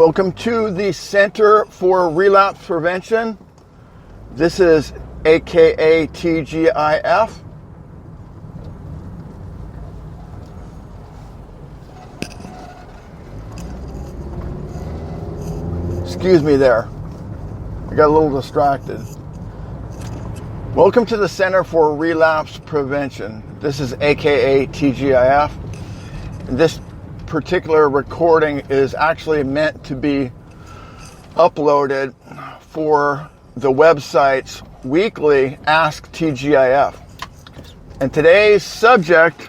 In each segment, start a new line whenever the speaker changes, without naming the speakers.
Welcome to the Center for Relapse Prevention. This is AKA TGIF. Excuse me there. I got a little distracted. Welcome to the Center for Relapse Prevention. This is AKA TGIF. This particular recording is actually meant to be uploaded for the website's weekly Ask TGIF. And today's subject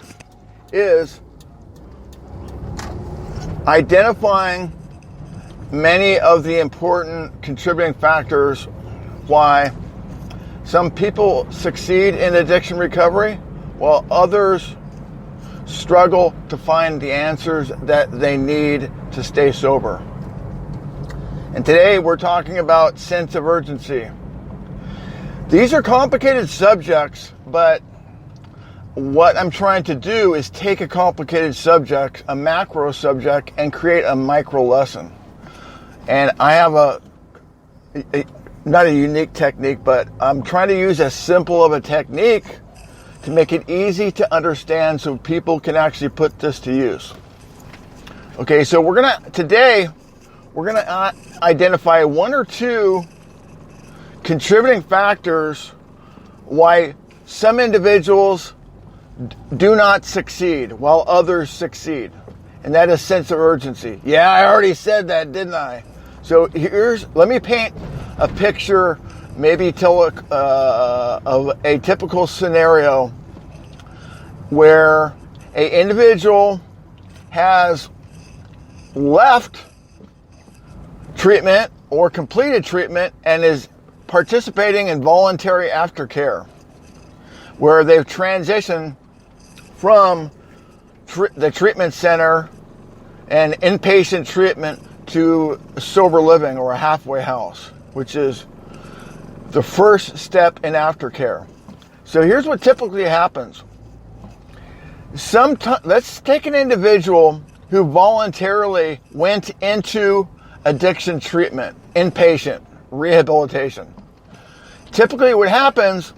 is identifying many of the important contributing factors why some people succeed in addiction recovery while others struggle to find the answers that they need to stay sober. And today we're talking about sense of urgency. These are complicated subjects, but what I'm trying to do is take a complicated subject, a macro subject, and create a micro lesson. And I have not a unique technique, but I'm trying to use as simple of a technique to make it easy to understand so people can actually put this to use. Okay, so today we're gonna identify one or two contributing factors why some individuals do not succeed while others succeed. And that is sense of urgency. Yeah, I already said that, didn't I? So let me paint a picture, maybe tell of a typical scenario where an individual has left treatment or completed treatment and is participating in voluntary aftercare, where they've transitioned from the treatment center and inpatient treatment to sober living or a halfway house, which is the first step in aftercare. So here's what typically happens. Let's take an individual who voluntarily went into addiction treatment, inpatient rehabilitation. Typically what happens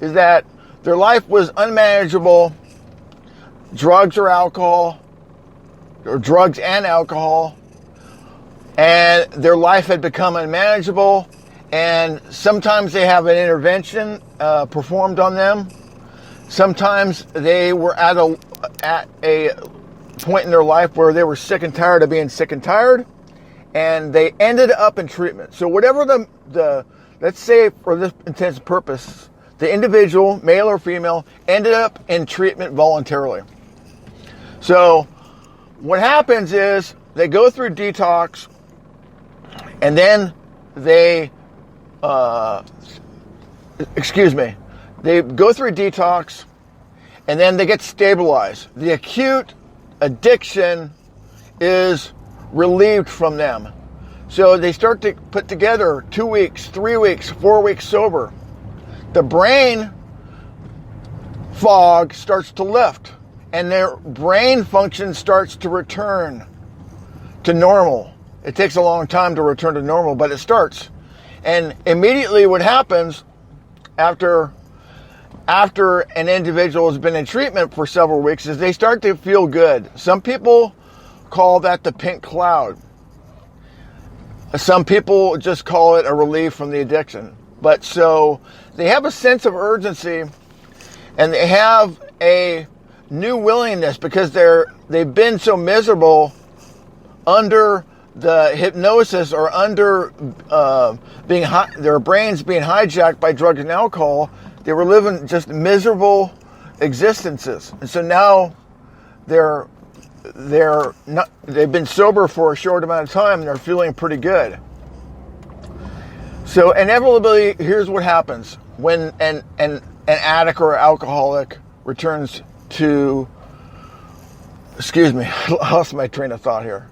is that their life was unmanageable, drugs and alcohol, and their life had become unmanageable, and sometimes they have an intervention performed on them. Sometimes they were at a point in their life where they were sick and tired of being sick and tired, and they ended up in treatment. So whatever let's say for this intents and purpose, the individual, male or female, ended up in treatment voluntarily. So what happens is they go through detox, and then they go through detox, and then they get stabilized. The acute addiction is relieved from them. So they start to put together 2 weeks, 3 weeks, 4 weeks sober. The brain fog starts to lift, and their brain function starts to return to normal. It takes a long time to return to normal, but it starts. And immediately what happens after an individual has been in treatment for several weeks is they start to feel good. Some people call that the pink cloud. Some people just call it a relief from the addiction. But so they have a sense of urgency, and they have a new willingness because they've been so miserable under the hypnosis or under their brains being hijacked by drugs and alcohol. They were living just miserable existences, and so now they've been sober for a short amount of time and they're feeling pretty good. So inevitably, here's what happens when an addict or alcoholic returns to. Excuse me, I lost my train of thought here.